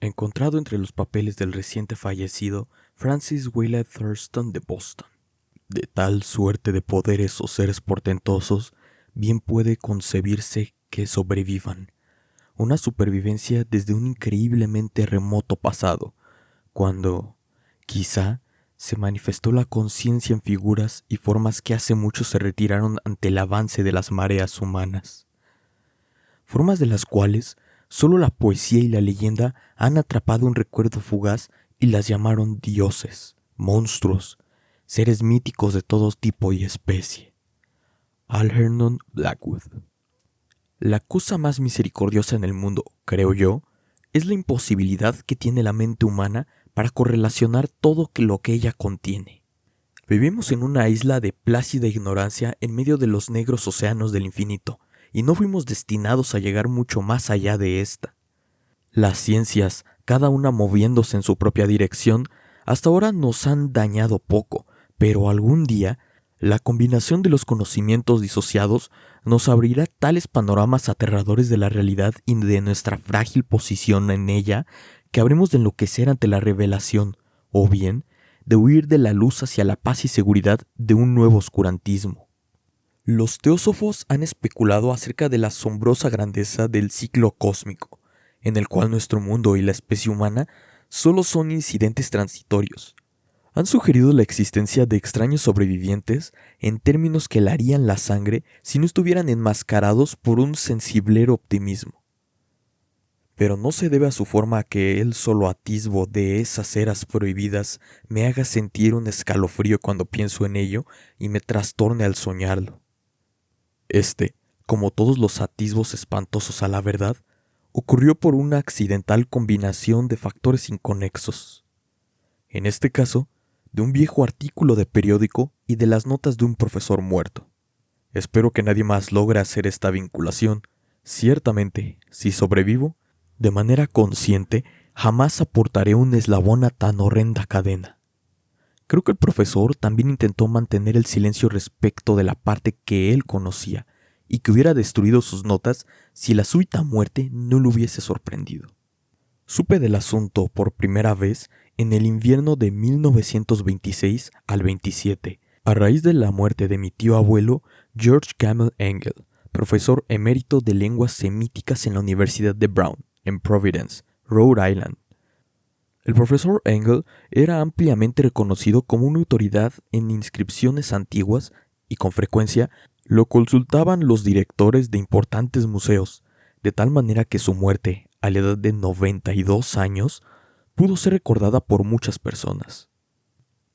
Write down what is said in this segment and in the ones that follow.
encontrado entre los papeles del reciente fallecido Francis Willard Thurston de Boston. De tal suerte de poderes o seres portentosos, bien puede concebirse que sobrevivan. Una supervivencia desde un increíblemente remoto pasado, cuando, quizá, se manifestó la conciencia en figuras y formas que hace mucho se retiraron ante el avance de las mareas humanas. Formas de las cuales solo la poesía y la leyenda han atrapado un recuerdo fugaz y las llamaron dioses, monstruos, seres míticos de todo tipo y especie. Algernon Blackwood. La cosa más misericordiosa en el mundo, creo yo, es la imposibilidad que tiene la mente humana para correlacionar todo lo que ella contiene. Vivimos en una isla de plácida ignorancia en medio de los negros océanos del infinito, y no fuimos destinados a llegar mucho más allá de esta. Las ciencias, cada una moviéndose en su propia dirección, hasta ahora nos han dañado poco, pero algún día la combinación de los conocimientos disociados nos abrirá tales panoramas aterradores de la realidad y de nuestra frágil posición en ella que habremos de enloquecer ante la revelación, o bien de huir de la luz hacia la paz y seguridad de un nuevo oscurantismo. Los teósofos han especulado acerca de la asombrosa grandeza del ciclo cósmico, en el cual nuestro mundo y la especie humana solo son incidentes transitorios. Han sugerido la existencia de extraños sobrevivientes en términos que helarían la sangre si no estuvieran enmascarados por un sensiblero optimismo. Pero no se debe a su forma a que el solo atisbo de esas eras prohibidas me haga sentir un escalofrío cuando pienso en ello y me trastorne al soñarlo. Como todos los atisbos espantosos a la verdad, ocurrió por una accidental combinación de factores inconexos. En este caso, de un viejo artículo de periódico y de las notas de un profesor muerto. Espero que nadie más logre hacer esta vinculación. Ciertamente, si sobrevivo, de manera consciente, jamás aportaré un eslabón a tan horrenda cadena. Creo que el profesor también intentó mantener el silencio respecto de la parte que él conocía y que hubiera destruido sus notas si la súbita muerte no lo hubiese sorprendido. Supe del asunto por primera vez en el invierno de 1926 al 27, a raíz de la muerte de mi tío abuelo George Gamble Engel, profesor emérito de lenguas semíticas en la Universidad de Brown, en Providence, Rhode Island. El profesor Engel era ampliamente reconocido como una autoridad en inscripciones antiguas y con frecuencia lo consultaban los directores de importantes museos, de tal manera que su muerte, a la edad de 92 años, pudo ser recordada por muchas personas.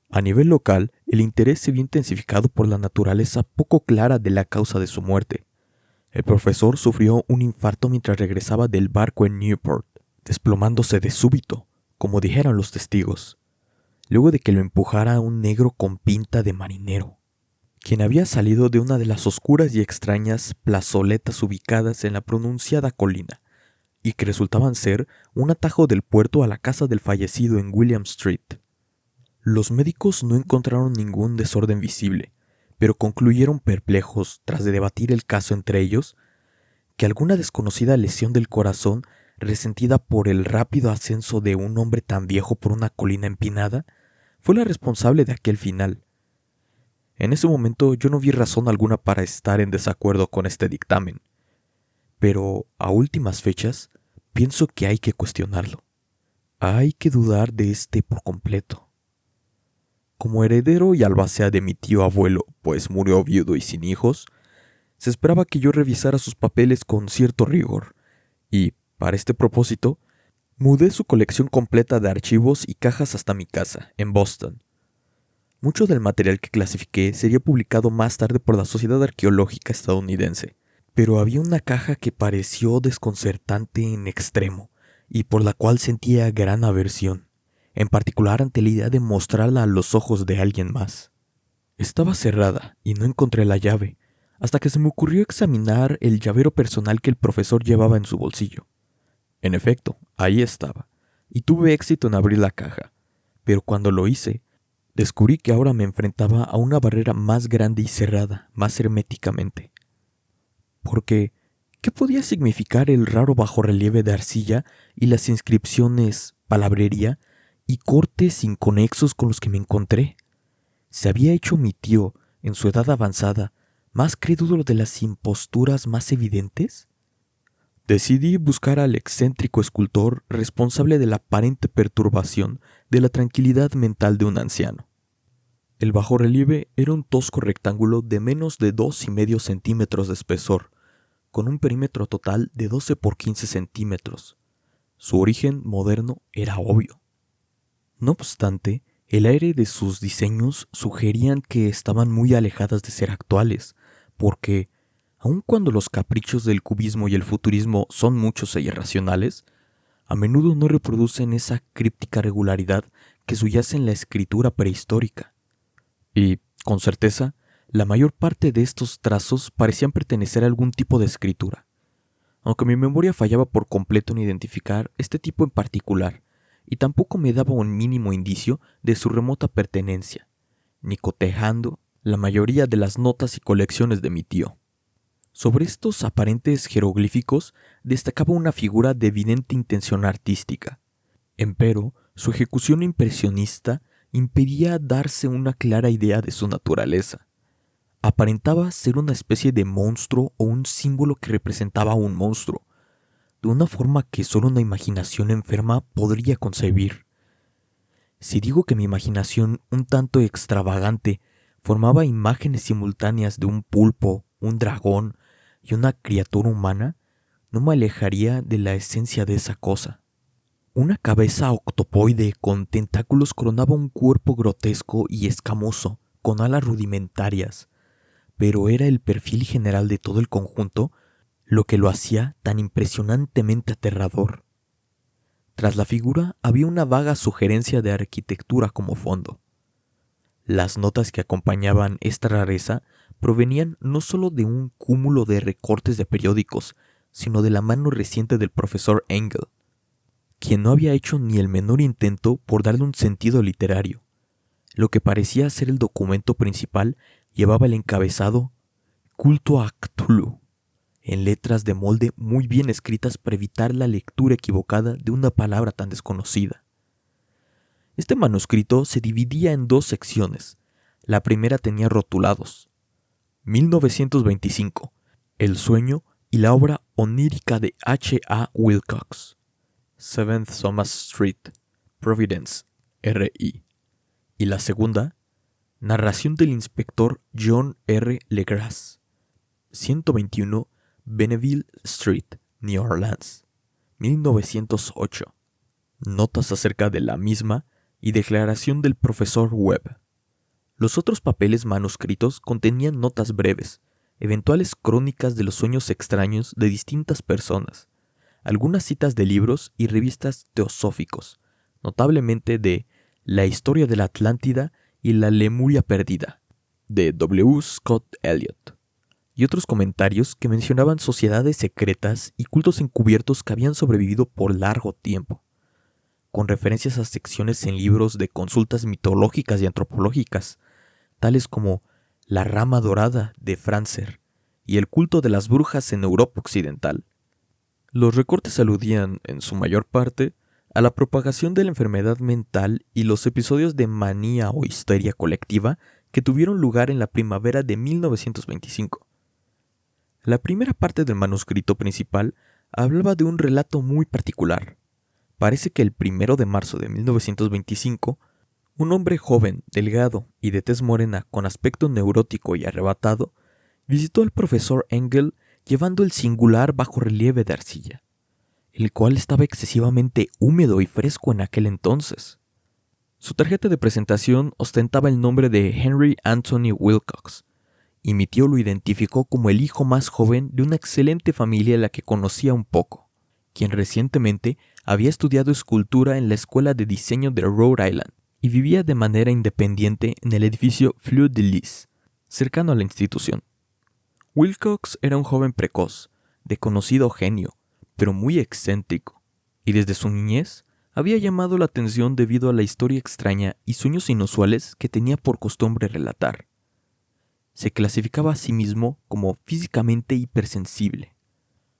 A nivel local, el interés se vio intensificado por la naturaleza poco clara de la causa de su muerte. El profesor sufrió un infarto mientras regresaba del barco en Newport, desplomándose de súbito, como dijeron los testigos, luego de que lo empujara un negro con pinta de marinero, quien había salido de una de las oscuras y extrañas plazoletas ubicadas en la pronunciada colina, y que resultaban ser un atajo del puerto a la casa del fallecido en William Street. Los médicos no encontraron ningún desorden visible, pero concluyeron perplejos, tras de debatir el caso entre ellos, que alguna desconocida lesión del corazón, resentida por el rápido ascenso de un hombre tan viejo por una colina empinada, fue la responsable de aquel final. En ese momento yo no vi razón alguna para estar en desacuerdo con este dictamen, pero a últimas fechas pienso que hay que cuestionarlo. Hay que dudar de por completo. Como heredero y albacea de mi tío abuelo, pues murió viudo y sin hijos, se esperaba que yo revisara sus papeles con cierto rigor, y, para este propósito, mudé su colección completa de archivos y cajas hasta mi casa, en Boston. Mucho del material que clasifiqué sería publicado más tarde por la Sociedad Arqueológica Estadounidense, pero había una caja que pareció desconcertante en extremo, y por la cual sentía gran aversión, en particular ante la idea de mostrarla a los ojos de alguien más. Estaba cerrada y no encontré la llave, hasta que se me ocurrió examinar el llavero personal que el profesor llevaba en su bolsillo. En efecto, ahí estaba, y tuve éxito en abrir la caja, pero cuando lo hice, descubrí que ahora me enfrentaba a una barrera más grande y cerrada, más herméticamente. Porque, ¿Qué podía significar el raro bajorrelieve de arcilla y las inscripciones palabrería y cortes inconexos con los que me encontré? ¿Se había hecho mi tío, en su edad avanzada, más crédulo de las imposturas más evidentes? Decidí buscar al excéntrico escultor responsable de la aparente perturbación de la tranquilidad mental de un anciano. El bajorrelieve era un tosco rectángulo de menos de 2,5 centímetros de espesor, con un perímetro total de 12 por 15 centímetros. Su origen moderno era obvio. No obstante, el aire de sus diseños sugerían que estaban muy alejadas de ser actuales, porque, aun cuando los caprichos del cubismo y el futurismo son muchos e irracionales, a menudo no reproducen esa críptica regularidad que subyace en la escritura prehistórica. Y, con certeza, la mayor parte de estos trazos parecían pertenecer a algún tipo de escritura, aunque mi memoria fallaba por completo en identificar este tipo en particular, y tampoco me daba un mínimo indicio de su remota pertenencia, ni cotejando la mayoría de las notas y colecciones de mi tío. Sobre estos aparentes jeroglíficos destacaba una figura de evidente intención artística. Empero, su ejecución impresionista impedía darse una clara idea de su naturaleza. Aparentaba ser una especie de monstruo o un símbolo que representaba a un monstruo, de una forma que solo una imaginación enferma podría concebir. Si digo que mi imaginación, un tanto extravagante, formaba imágenes simultáneas de un pulpo, un dragón y una criatura humana, no me alejaría de la esencia de esa cosa. Una cabeza octopoide con tentáculos coronaba un cuerpo grotesco y escamoso, con alas rudimentarias, pero era el perfil general de todo el conjunto lo que lo hacía tan impresionantemente aterrador. Tras la figura había una vaga sugerencia de arquitectura como fondo. Las notas que acompañaban esta rareza provenían no solo de un cúmulo de recortes de periódicos, sino de la mano reciente del profesor Engel, quien no había hecho ni el menor intento por darle un sentido literario. Lo que parecía ser el documento principal llevaba el encabezado «Culto a Cthulhu», en letras de molde muy bien escritas para evitar la lectura equivocada de una palabra tan desconocida. Este manuscrito se dividía en 2 secciones. La primera tenía rotulados: 1925, El sueño y la obra onírica de H. A. Wilcox, 7th Thomas Street, Providence, R.I. Y la segunda, narración del inspector John R. Legras, 121 Benneville Street, New Orleans, 1908. Notas acerca de la misma y declaración del profesor Webb. Los otros papeles manuscritos contenían notas breves, eventuales crónicas de los sueños extraños de distintas personas, algunas citas de libros y revistas teosóficos, notablemente de La historia de la Atlántida y la Lemuria perdida, de W. Scott Elliot, y otros comentarios que mencionaban sociedades secretas y cultos encubiertos que habían sobrevivido por largo tiempo, con referencias a secciones en libros de consultas mitológicas y antropológicas, tales como La rama dorada de Francer y el culto de las brujas en Europa Occidental. Los recortes aludían, en su mayor parte, a la propagación de la enfermedad mental y los episodios de manía o histeria colectiva que tuvieron lugar en la primavera de 1925. La primera parte del manuscrito principal hablaba de un relato muy particular. Parece que el 1 de marzo de 1925, un hombre joven, delgado y de tez morena con aspecto neurótico y arrebatado, visitó al profesor Engel llevando el singular bajorrelieve de arcilla, el cual estaba excesivamente húmedo y fresco en aquel entonces. Su tarjeta de presentación ostentaba el nombre de Henry Anthony Wilcox, y mi tío lo identificó como el hijo más joven de una excelente familia a la que conocía un poco, quien recientemente había estudiado escultura en la Escuela de Diseño de Rhode Island y vivía de manera independiente en el edificio Fleur de Lis, cercano a la institución. Wilcox era un joven precoz, de conocido genio, pero muy excéntrico, y desde su niñez había llamado la atención debido a la historia extraña y sueños inusuales que tenía por costumbre relatar. Se clasificaba a sí mismo como físicamente hipersensible.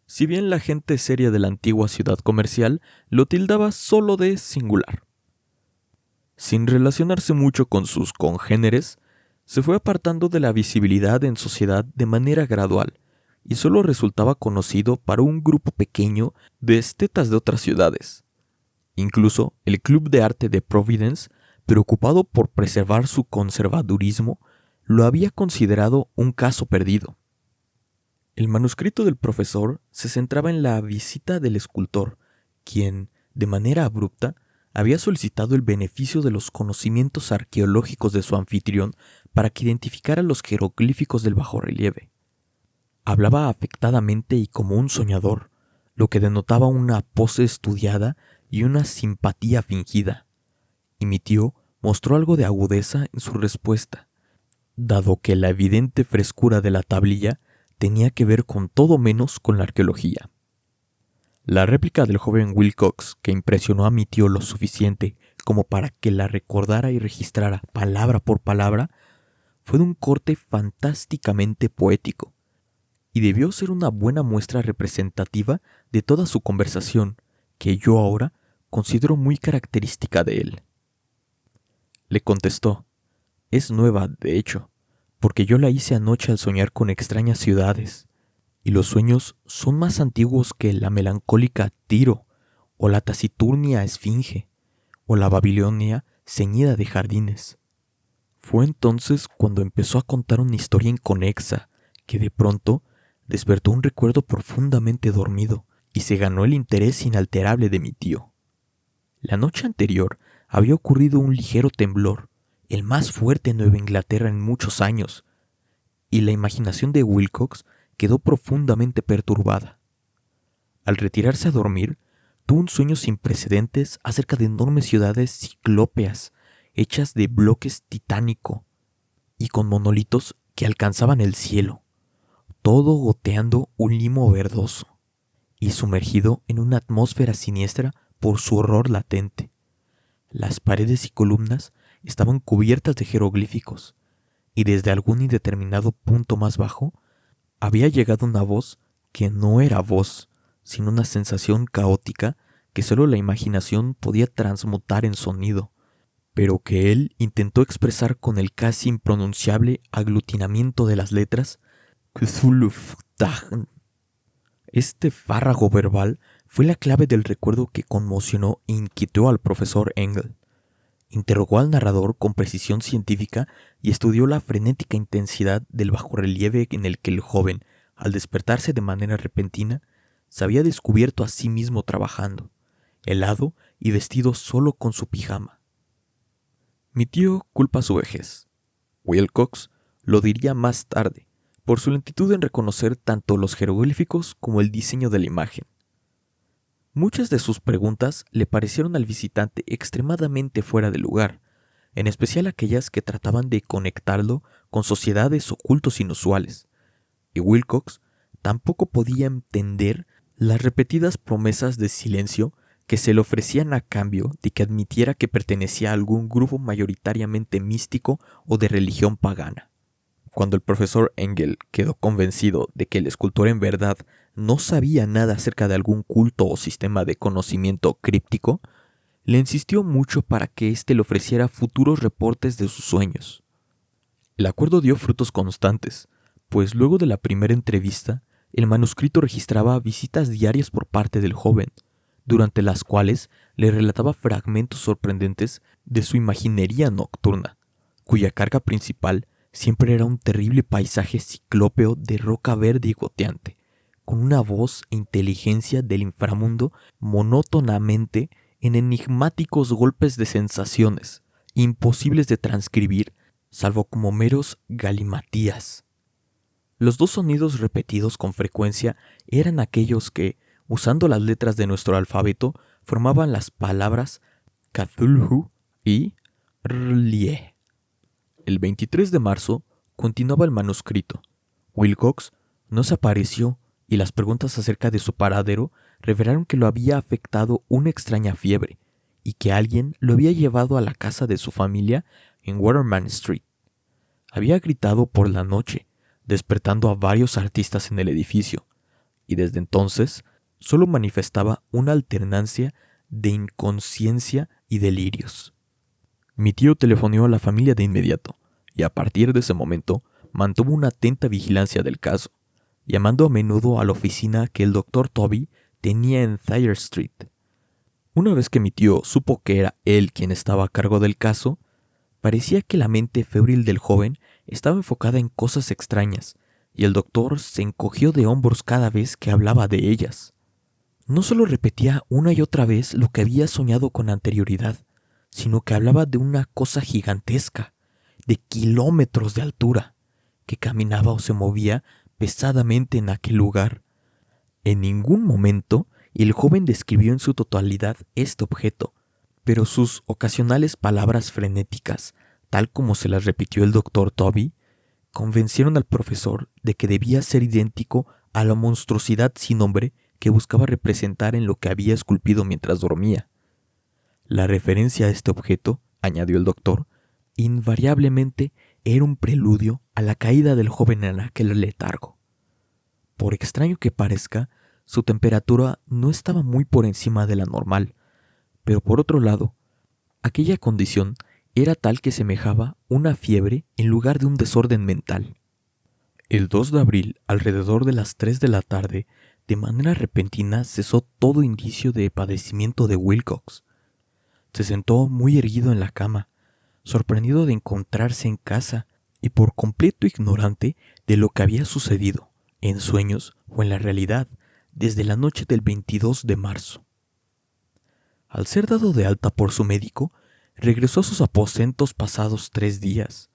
si bien la gente seria de la antigua ciudad comercial lo tildaba solo de singular. Sin relacionarse mucho con sus congéneres, se fue apartando de la visibilidad en sociedad de manera gradual y solo resultaba conocido para un grupo pequeño de estetas de otras ciudades. Incluso el Club de Arte de Providence, preocupado por preservar su conservadurismo, lo había considerado un caso perdido. El manuscrito del profesor se centraba en la visita del escultor, quien, de manera abrupta, había solicitado el beneficio de los conocimientos arqueológicos de su anfitrión para que identificara los jeroglíficos del bajorrelieve. Hablaba afectadamente y como un soñador, lo que denotaba una pose estudiada y una simpatía fingida, y mi tío mostró algo de agudeza en su respuesta, dado que la evidente frescura de la tablilla tenía que ver con todo menos con la arqueología. La réplica del joven Wilcox, que impresionó a mi tío lo suficiente como para que la recordara y registrara palabra por palabra, fue de un corte fantásticamente poético, y debió ser una buena muestra representativa de toda su conversación, que yo ahora considero muy característica de él. Le contestó: «Es nueva, de hecho, porque yo la hice anoche al soñar con extrañas ciudades, y los sueños son más antiguos que la melancólica Tiro, o la taciturnia Esfinge, o la Babilonia ceñida de jardines». Fue entonces cuando empezó a contar una historia inconexa que de pronto despertó un recuerdo profundamente dormido y se ganó el interés inalterable de mi tío. La noche anterior había ocurrido un ligero temblor, el más fuerte en Nueva Inglaterra en muchos años, y la imaginación de Wilcox quedó profundamente perturbada. Al retirarse a dormir, tuvo un sueño sin precedentes acerca de enormes ciudades ciclópeas, hechas de bloques titánico, y con monolitos que alcanzaban el cielo, todo goteando un limo verdoso, y sumergido en una atmósfera siniestra por su horror latente. Las paredes y columnas estaban cubiertas de jeroglíficos, y desde algún indeterminado punto más bajo había llegado una voz que no era voz, sino una sensación caótica que solo la imaginación podía transmutar en sonido, pero que él intentó expresar con el casi impronunciable aglutinamiento de las letras Cthulhuftagn. Este fárrago verbal fue la clave del recuerdo que conmocionó e inquietó al profesor Engel. Interrogó al narrador con precisión científica y estudió la frenética intensidad del bajorrelieve en el que el joven, al despertarse de manera repentina, se había descubierto a sí mismo trabajando, helado y vestido solo con su pijama. Mi tío culpa su vejez. Wilcox lo diría más tarde, por su lentitud en reconocer tanto los jeroglíficos como el diseño de la imagen. Muchas de sus preguntas le parecieron al visitante extremadamente fuera de lugar, en especial aquellas que trataban de conectarlo con sociedades o cultos inusuales, y Wilcox tampoco podía entender las repetidas promesas de silencio que se le ofrecían a cambio de que admitiera que pertenecía a algún grupo mayoritariamente místico o de religión pagana. Cuando el profesor Engel quedó convencido de que el escultor en verdad no sabía nada acerca de algún culto o sistema de conocimiento críptico, le insistió mucho para que éste le ofreciera futuros reportes de sus sueños. El acuerdo dio frutos constantes, pues luego de la primera entrevista, el manuscrito registraba visitas diarias por parte del joven, durante las cuales le relataba fragmentos sorprendentes de su imaginería nocturna, cuya carga principal siempre era un terrible paisaje ciclópeo de roca verde y goteante, con una voz e inteligencia del inframundo monótonamente en enigmáticos golpes de sensaciones, imposibles de transcribir, salvo como meros galimatías. Los dos sonidos repetidos con frecuencia eran aquellos que, usando las letras de nuestro alfabeto, formaban las palabras Cthulhu y R'lyeh. El 23 de marzo continuaba el manuscrito. Wilcox no se apareció y las preguntas acerca de su paradero revelaron que lo había afectado una extraña fiebre y que alguien lo había llevado a la casa de su familia en Waterman Street. Había gritado por la noche, despertando a varios artistas en el edificio, y desde entonces solo manifestaba una alternancia de inconsciencia y delirios. Mi tío telefoneó a la familia de inmediato, y a partir de ese momento mantuvo una atenta vigilancia del caso, llamando a menudo a la oficina que el doctor Toby tenía en Thayer Street. Una vez que mi tío supo que era él quien estaba a cargo del caso, parecía que la mente febril del joven estaba enfocada en cosas extrañas, y el doctor se encogió de hombros cada vez que hablaba de ellas. No solo repetía una y otra vez lo que había soñado con anterioridad, sino que hablaba de una cosa gigantesca, de kilómetros de altura, que caminaba o se movía pesadamente en aquel lugar. En ningún momento el joven describió en su totalidad este objeto, pero sus ocasionales palabras frenéticas, tal como se las repitió el doctor Toby, convencieron al profesor de que debía ser idéntico a la monstruosidad sin nombre que buscaba representar en lo que había esculpido mientras dormía. La referencia a este objeto, añadió el doctor, invariablemente era un preludio a la caída del joven en aquel letargo. Por extraño que parezca, su temperatura no estaba muy por encima de la normal, pero por otro lado, aquella condición era tal que semejaba una fiebre en lugar de un desorden mental. El 2 de abril, alrededor de las 3 de la tarde, de manera repentina cesó todo indicio de padecimiento de Wilcox. Se sentó muy erguido en la cama, sorprendido de encontrarse en casa y por completo ignorante de lo que había sucedido, en sueños o en la realidad, desde la noche del 22 de marzo. Al ser dado de alta por su médico, regresó a sus aposentos pasados 3 días.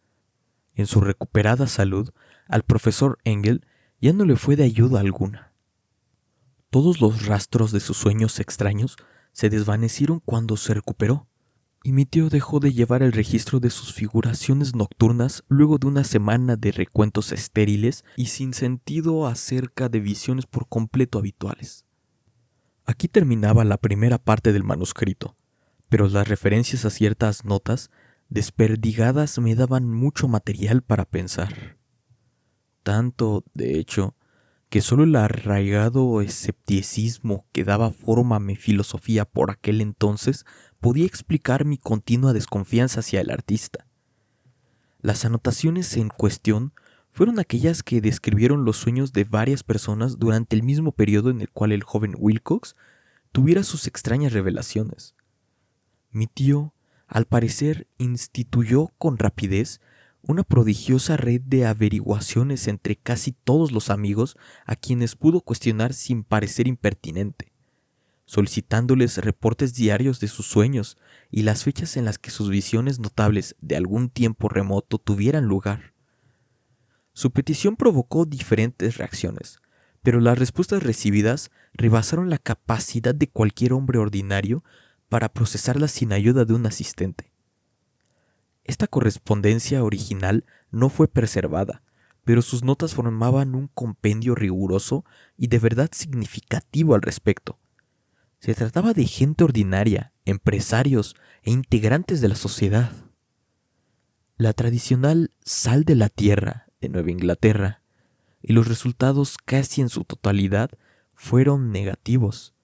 En su recuperada salud, al profesor Engel ya no le fue de ayuda alguna. Todos los rastros de sus sueños extraños se desvanecieron cuando se recuperó, y mi tío dejó de llevar el registro de sus figuraciones nocturnas luego de una semana de recuentos estériles y sin sentido acerca de visiones por completo habituales. Aquí terminaba la primera parte del manuscrito, pero las referencias a ciertas notas desperdigadas me daban mucho material para pensar. Tanto, de hecho, que solo el arraigado escepticismo que daba forma a mi filosofía por aquel entonces podía explicar mi continua desconfianza hacia el artista. Las anotaciones en cuestión fueron aquellas que describieron los sueños de varias personas durante el mismo periodo en el cual el joven Wilcox tuviera sus extrañas revelaciones. Mi tío, al parecer, instituyó con rapidez una prodigiosa red de averiguaciones entre casi todos los amigos a quienes pudo cuestionar sin parecer impertinente, solicitándoles reportes diarios de sus sueños y las fechas en las que sus visiones notables de algún tiempo remoto tuvieran lugar. Su petición provocó diferentes reacciones, pero las respuestas recibidas rebasaron la capacidad de cualquier hombre ordinario para procesarlas sin ayuda de un asistente. Esta correspondencia original no fue preservada, pero sus notas formaban un compendio riguroso y de verdad significativo al respecto. Se trataba de gente ordinaria, empresarios e integrantes de la sociedad. La tradicional sal de la tierra de Nueva Inglaterra y los resultados casi en su totalidad fueron negativos,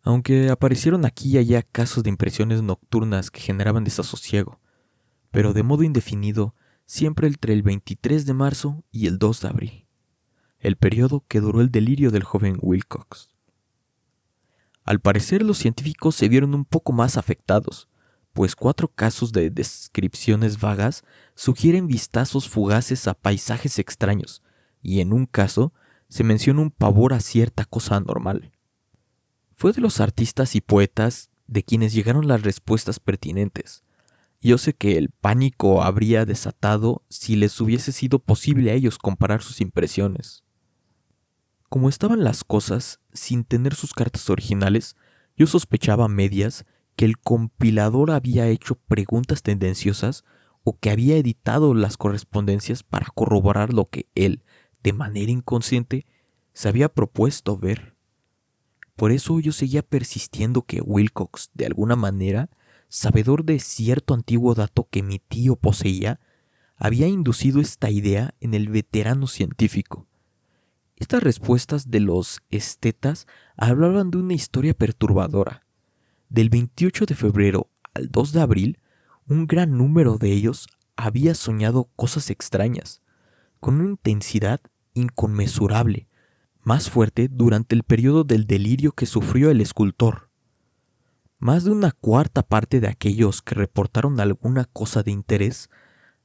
aunque aparecieron aquí y allá casos de impresiones nocturnas que generaban desasosiego, pero de modo indefinido siempre entre el 23 de marzo y el 2 de abril, el periodo que duró el delirio del joven Wilcox. Al parecer los científicos se vieron un poco más afectados, pues 4 casos de descripciones vagas sugieren vistazos fugaces a paisajes extraños, y en un caso se menciona un pavor a cierta cosa anormal. Fue de los artistas y poetas de quienes llegaron las respuestas pertinentes. Yo sé que el pánico habría desatado si les hubiese sido posible a ellos comparar sus impresiones. Como estaban las cosas, sin tener sus cartas originales, yo sospechaba a medias que el compilador había hecho preguntas tendenciosas o que había editado las correspondencias para corroborar lo que él, de manera inconsciente, se había propuesto ver. Por eso yo seguía persistiendo que Wilcox, de alguna manera, sabedor de cierto antiguo dato que mi tío poseía, había inducido esta idea en el veterano científico. Estas respuestas de los estetas hablaban de una historia perturbadora. Del 28 de febrero al 2 de abril, un gran número de ellos había soñado cosas extrañas, con una intensidad inconmensurable, más fuerte durante el periodo del delirio que sufrió el escultor. Más de una cuarta parte de aquellos que reportaron alguna cosa de interés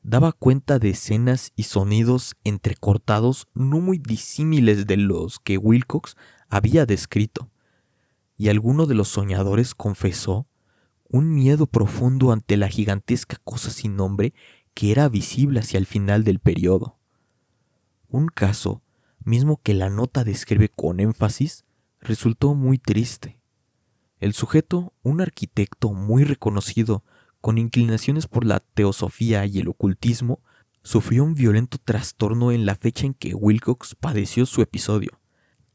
daba cuenta de escenas y sonidos entrecortados no muy disímiles de los que Wilcox había descrito, y alguno de los soñadores confesó un miedo profundo ante la gigantesca cosa sin nombre que era visible hacia el final del periodo. Un caso, mismo que la nota describe con énfasis, resultó muy triste. El sujeto, un arquitecto muy reconocido, con inclinaciones por la teosofía y el ocultismo, sufrió un violento trastorno en la fecha en que Wilcox padeció su episodio,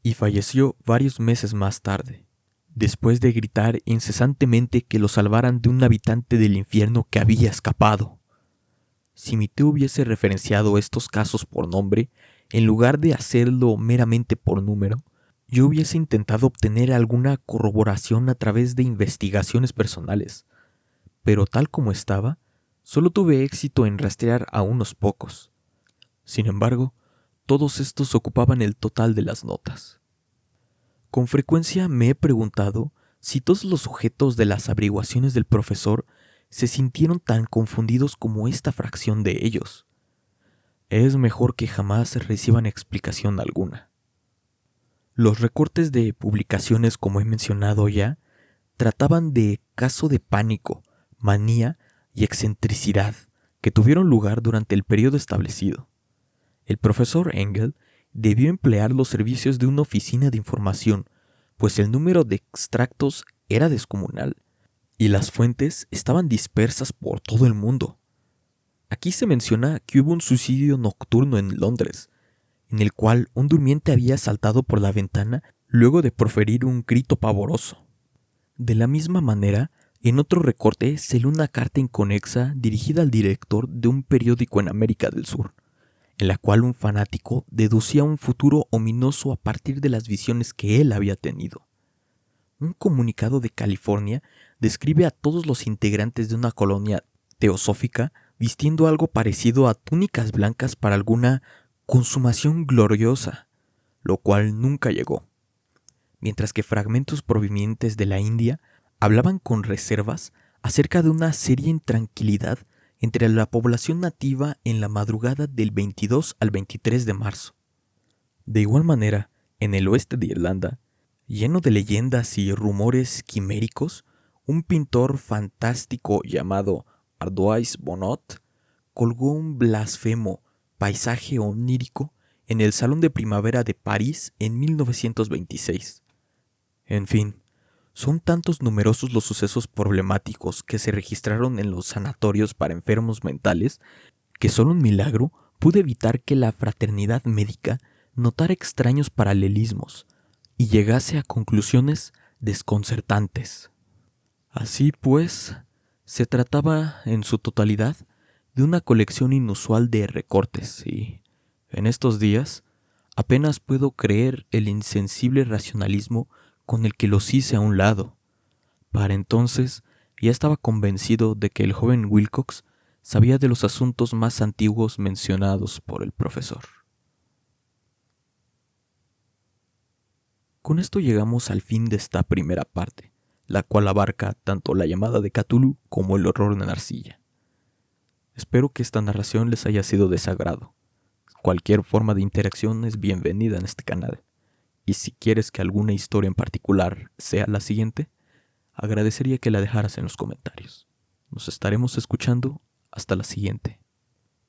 y falleció varios meses más tarde, después de gritar incesantemente que lo salvaran de un habitante del infierno que había escapado. Si mi tío hubiese referenciado estos casos por nombre, en lugar de hacerlo meramente por número, yo hubiese intentado obtener alguna corroboración a través de investigaciones personales, pero tal como estaba, solo tuve éxito en rastrear a unos pocos. Sin embargo, todos estos ocupaban el total de las notas. Con frecuencia me he preguntado si todos los sujetos de las averiguaciones del profesor se sintieron tan confundidos como esta fracción de ellos. Es mejor que jamás reciban explicación alguna. Los recortes de publicaciones, como he mencionado ya, trataban de caso de pánico, manía y excentricidad que tuvieron lugar durante el periodo establecido. El profesor Engel debió emplear los servicios de una oficina de información, pues el número de extractos era descomunal y las fuentes estaban dispersas por todo el mundo. Aquí se menciona que hubo un suicidio nocturno en Londres, en el cual un durmiente había saltado por la ventana luego de proferir un grito pavoroso. De la misma manera, en otro recorte se lee una carta inconexa dirigida al director de un periódico en América del Sur, en la cual un fanático deducía un futuro ominoso a partir de las visiones que él había tenido. Un comunicado de California describe a todos los integrantes de una colonia teosófica vistiendo algo parecido a túnicas blancas para alguna consumación gloriosa, lo cual nunca llegó, mientras que fragmentos provenientes de la India hablaban con reservas acerca de una seria intranquilidad entre la población nativa en la madrugada del 22 al 23 de marzo. De igual manera, en el oeste de Irlanda, lleno de leyendas y rumores quiméricos, un pintor fantástico llamado Ardois Bonnot colgó un blasfemo paisaje onírico en el Salón de Primavera de París en 1926. En fin, son tantos numerosos los sucesos problemáticos que se registraron en los sanatorios para enfermos mentales que solo un milagro pudo evitar que la fraternidad médica notara extraños paralelismos y llegase a conclusiones desconcertantes. Así pues, se trataba en su totalidad de una colección inusual de recortes y, en estos días, apenas puedo creer el insensible racionalismo con el que los hice a un lado. Para entonces ya estaba convencido de que el joven Wilcox sabía de los asuntos más antiguos mencionados por el profesor. Con esto llegamos al fin de esta primera parte, la cual abarca tanto la llamada de Cthulhu como el horror de la arcilla. Espero que esta narración les haya sido de sagrado. Cualquier forma de interacción es bienvenida en este canal. Y si quieres que alguna historia en particular sea la siguiente, agradecería que la dejaras en los comentarios. Nos estaremos escuchando hasta la siguiente.